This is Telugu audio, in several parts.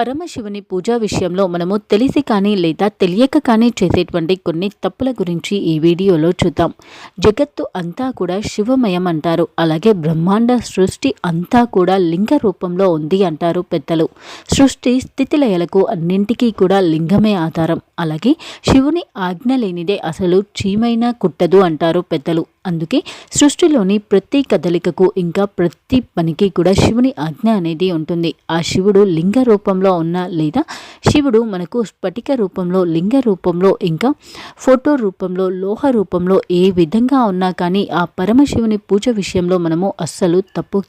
పరమశివుని పూజా విషయంలో మనము తెలిసి కానీ లేదా తెలియక కానీ చేసేటువంటి కొన్ని తప్పుల గురించి ఈ వీడియోలో చూద్దాం. జగత్తు అంతా కూడా శివమయం అంటారు. అలాగే బ్రహ్మాండ సృష్టి అంతా కూడా లింగ రూపంలో ఉంది అంటారు పెద్దలు. సృష్టి స్థితిలయలకు అన్నింటికీ కూడా లింగమే ఆధారం. అలాగే శివుని ఆజ్ఞ లేనిదే అసలు చీమైనా కుట్టదు అంటారు పెద్దలు. అందుకే సృష్టిలోని ప్రతి కదలికకు ఇంకా ప్రతి పనికి కూడా శివుని ఆజ్ఞ అనేది ఉంటుంది. ఆ శివుడు లింగ రూపంలో ఉన్న లేదా శివుడు మనకు స్ఫటిక రూపంలో, లింగ రూపంలో, ఇంకా ఫోటో రూపంలో, లోహ రూపంలో ఏ విధంగా ఉన్నా కానీ ఆ పరమశివుని పూజ విషయంలో మనము అస్సలు తప్పు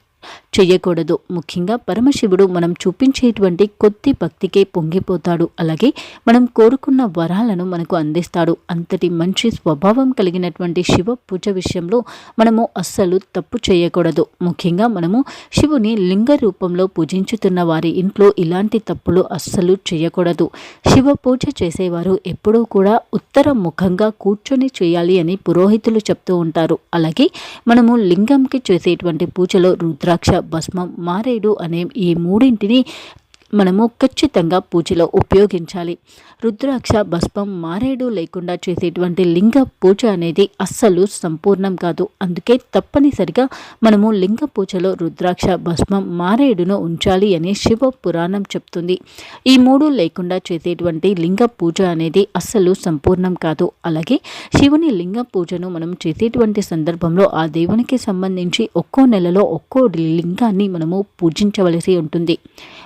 చెయ్యకూడదు. ముఖ్యంగా పరమశివుడు మనం చూపించేటువంటి కొద్ది భక్తికే పొంగిపోతాడు. అలాగే మనం కోరుకున్న వరాలను మనకు అందిస్తాడు. అంతటి మంచి స్వభావం కలిగినటువంటి శివ పూజ విషయంలో మనము అస్సలు తప్పు చేయకూడదు. ముఖ్యంగా మనము శివుని లింగ రూపంలో పూజించుతున్న వారి ఇంట్లో ఇలాంటి తప్పులు అస్సలు చేయకూడదు. శివ పూజ చేసేవారు ఎప్పుడూ కూడా ఉత్తర ముఖంగా కూర్చొని చేయాలి అని పురోహితులు చెప్తూ ఉంటారు. అలాగే మనము లింగంకి చేసేటువంటి పూజలో రుద్రాక్ష, భస్మం, మారేడు అనే ఈ మూడింటిని మనము ఖచ్చితంగా పూజలో ఉపయోగించాలి. రుద్రాక్ష, భస్మం, మారేడు లేకుండా చేసేటువంటి లింగ పూజ అనేది అస్సలు సంపూర్ణం కాదు. అందుకే తప్పనిసరిగా మనము లింగ పూజలో రుద్రాక్ష, భస్మం, మారేడును ఉంచాలి అని శివ పురాణం చెప్తుంది. ఈ మూడు లేకుండా చేసేటువంటి లింగ పూజ అనేది అస్సలు సంపూర్ణం కాదు. అలాగే శివుని లింగ పూజను మనం చేసేటువంటి సందర్భంలో ఆ దేవునికి సంబంధించి ఒక్కో నెలలో ఒక్కో లింగాన్ని మనము పూజించవలసి ఉంటుంది.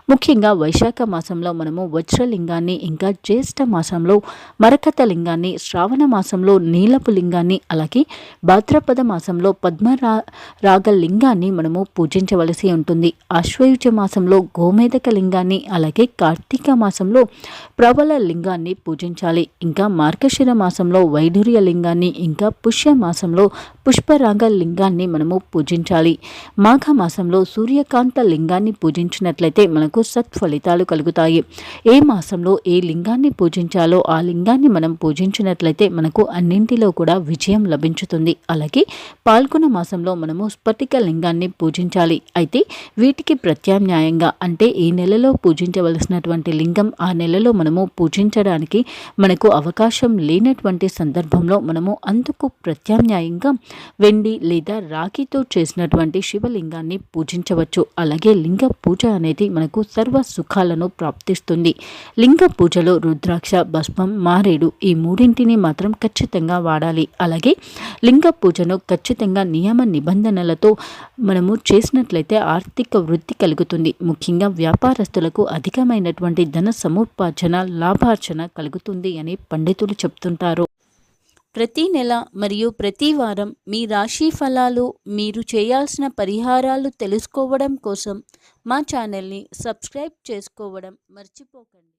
ముఖ్యంగా వైశాఖ మాసంలో మనము వజ్రలింగాన్ని, ఇంకా జ్యేష్ఠ మాసంలో మరకత లింగాన్ని, శ్రావణ మాసంలో నీలపు లింగాన్ని, అలాగే భాద్రపద మాసంలో పద్మరాగ లింగాన్ని మనము పూజించవలసి ఉంటుంది. ఆశ్వయుజ మాసంలో గోమేదక లింగాన్ని, అలాగే కార్తీక మాసంలో ప్రబల లింగాన్ని పూజించాలి. ఇంకా మార్గశిర మాసంలో వైఢూర్య లింగాన్ని, ఇంకా పుష్య మాసంలో పుష్పరాగ లింగాన్ని మనము పూజించాలి. మాఘ మాసంలో సూర్యకాంత లింగాన్ని పూజించినట్లయితే మనకు సత్ఫలితాలు కలుగుతాయి. ఏ మాసంలో ఏ లింగాన్ని పూజించాలో ఆ లింగాన్ని మనం పూజించినట్లయితే మనకు అన్నింటిలో కూడా విజయం లభించుతుంది. అలాగే పాల్గొన మాసంలో మనము స్ఫటిక లింగాన్ని పూజించాలి. అయితే వీటికి ప్రత్యామ్నాయంగా అంటే ఈ నెలలో పూజించవలసినటువంటి లింగం ఆ నెలలో మనము పూజించడానికి మనకు అవకాశం లేనటువంటి సందర్భంలో మనము అందుకు ప్రత్యామ్నాయంగా వెండి లేదా రాగితో చేసినటువంటి శివలింగాన్ని పూజించవచ్చు. అలాగే లింగ పూజ అనేది మనకు సర్వ సుఖాలను ప్రాప్తిస్తుంది. లింగ పూజలో రుద్రాక్ష, భస్మం, మారేడు ఈ మూడింటిని మాత్రం ఖచ్చితంగా వాడాలి. అలాగే లింగ పూజను ఖచ్చితంగా నియమ నిబంధనలతో మనము చేసినట్లయితే ఆర్థిక వృద్ధి కలుగుతుంది. ముఖ్యంగా వ్యాపారస్తులకు అధికమైనటువంటి ధన సముపార్జన, లాభార్జన కలుగుతుంది అని పండితులు చెప్తుంటారు. ప్రతి నెల మరియు ప్రతి వారం మీ రాశి ఫలాలు, మీరు చేయాల్సిన పరిహారాలు తెలుసుకోవడం కోసం మా ఛానల్ని సబ్స్క్రైబ్ చేసుకోవడం మర్చిపోకండి.